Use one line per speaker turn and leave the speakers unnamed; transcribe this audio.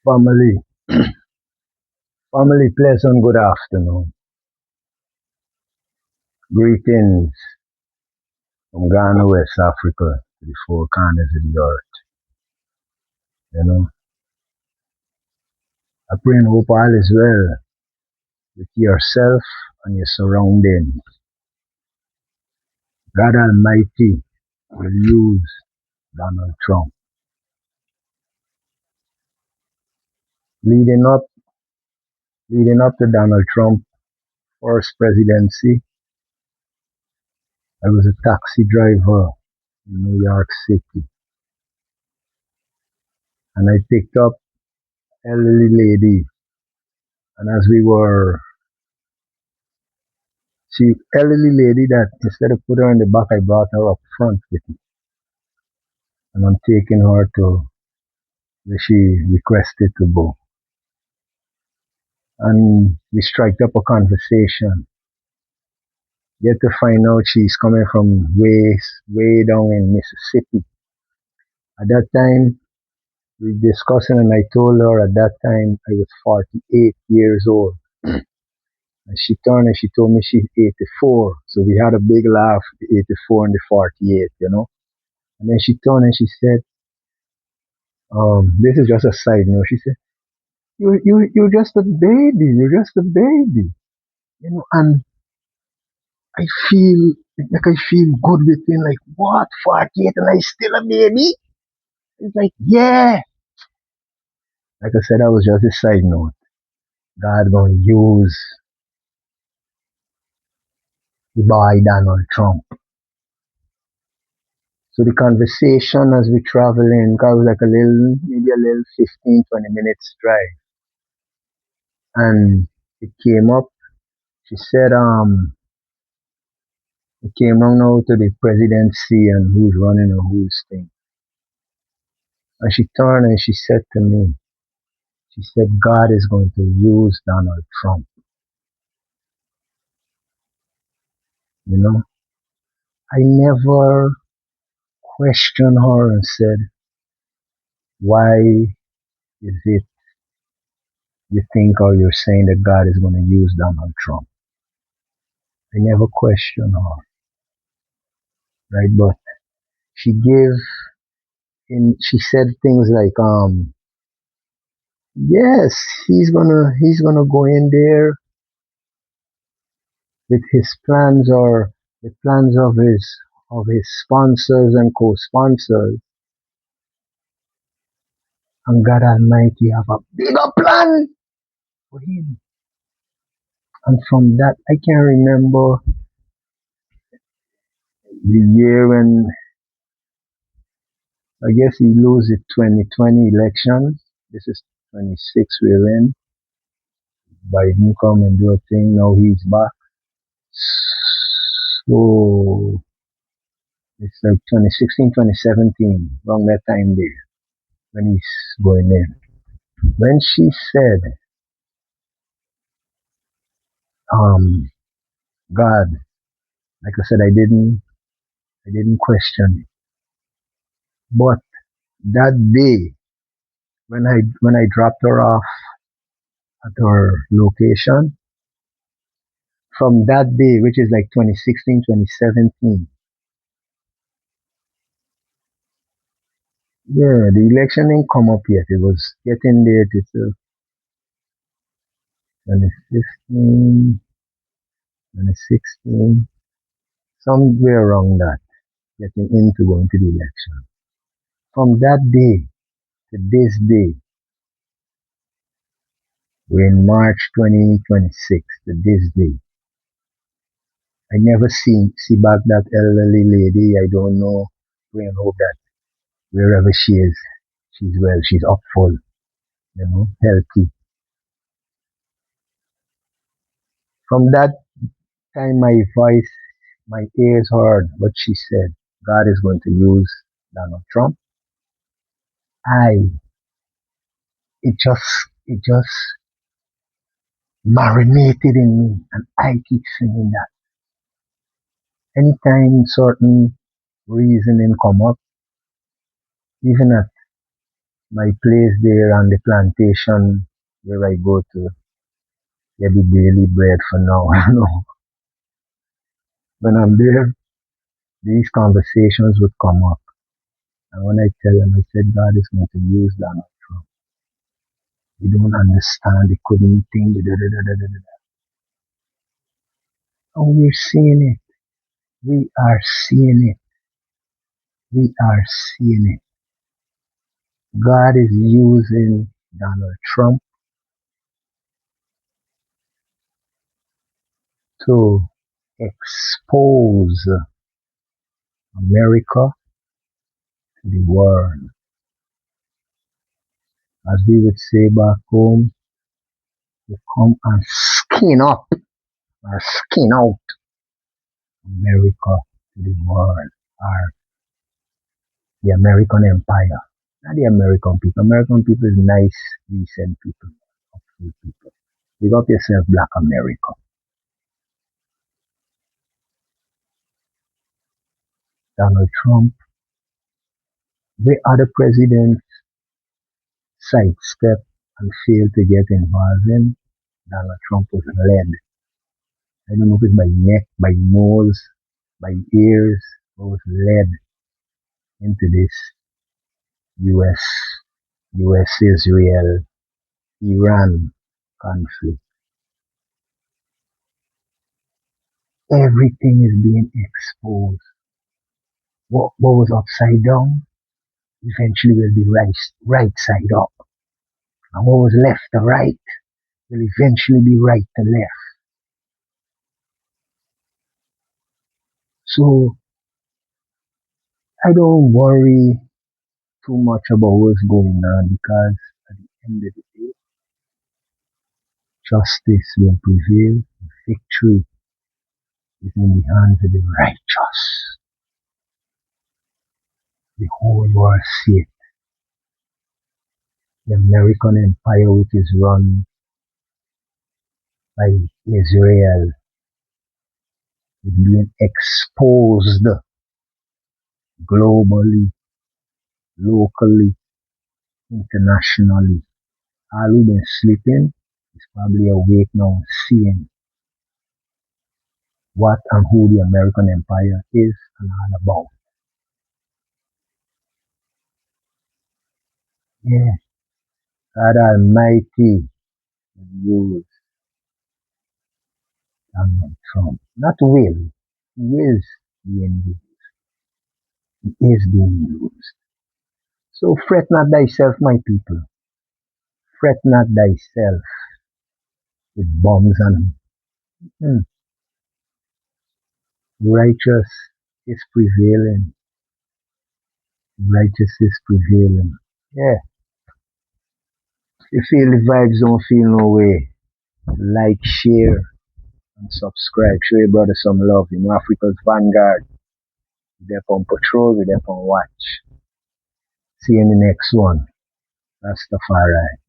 Family, family, pleasant good afternoon. Greetings from Ghana, West Africa, to the four corners of the earth. You know, I pray and hope all is well with yourself and your surroundings. God Almighty will use Donald Trump. Leading up, leading up to Donald Trump's first presidency, I was a taxi driver in New York City, and I picked up elderly lady, and as we were She elderly lady that instead of put her in the back, I brought her up front with me, and I'm taking her to where she requested to go. And we strike up a conversation. Get to find out she's coming from way down in Mississippi. At that time, we discussing, and I told her at that time I was 48 years old. And she turned and she told me she's 84. So we had a big laugh, the 84 and the 48. And then she turned and she said, this is just a side note. She said, you're just a baby. You're just a baby. And I feel I feel good within like, what, 48 and I still a baby? It's like, yeah. Like I said, that was just a side note. God gonna use the boy Donald Trump. So the conversation as we traveling, cause it was like maybe a little 15, 20 minutes drive. And it came up, she said, it came down now to the presidency and who's running and who's thing. And she turned and she said to me, she said, God is going to use Donald Trump. You know, I never questioned her and said, why is it you think or you're saying that God is going to use Donald Trump? I never questioned her, right? But she gave she said things like, yes, he's gonna go in there with his plans or the plans of his sponsors and co-sponsors, and God Almighty have a bigger plan for him. And from that, I can remember the year when I guess he lose the 2020 elections. This is 26 we're in. Biden come and do a thing. Now he's back. So it's like 2016, 2017, around that time there when he's going in. When she said, um, God, like I said, I didn't question it. But that day, when I dropped her off at her location, from that day, which is like 2016, 2017, yeah, the election didn't come up yet. It was getting there to 2015, 2016, somewhere around that, getting into going to the election. From that day to this day, we're in March 2026 to this day. I never see back that elderly lady. I don't know. Pray and hope that wherever she is, she's well, she's up full, healthy. From that time, my ears heard what she said. God is going to use Donald Trump. I, it just marinated in me, and I keep saying that. Anytime certain reasoning come up, even at My place there on the plantation where I go to get the daily bread for now. You know, when I'm there, these conversations would come up. And when I tell them, I said, God is going to use Donald Trump. You don't understand. They couldn't think. Da, da, da, da, da, da. And we're seeing it. We are seeing it. We are seeing it. God is using Donald Trump to expose America to the world. As we would say back home, they come and skin up or skin out America to the world or the American empire. Not the American people. American people is nice, decent people, helpful people. Big up yourself, Black America. Donald Trump, where other presidents sidestep and fail to get involved in, Donald Trump was led. I don't know if it's by neck, by nose, by ears, but was led into this US, US Israel, Iran conflict. Everything is being exposed. What was upside down eventually will be right side up. And what was left to right will eventually be right to left. So I don't worry too much about what's going on because at the end of the day, justice will prevail. Victory is in the hands of the righteous. The whole world see it. The American empire, which is run by Israel, is being exposed globally, locally, internationally. All who've been sleeping is probably awake now and seeing what and who the American empire is and all about. Yeah, God Almighty use Donald Trump. Not will. He is being used. He is being used. So fret not thyself, my people. Fret not thyself with bombs and mm, righteous is prevailing. Righteous is prevailing. Yeah. You feel the vibes don't feel no way. Like, share, and subscribe. Show your brother some love. You know, Africa's Vanguard. We're there on patrol, we're there on watch. See you in the next one. Rastafari.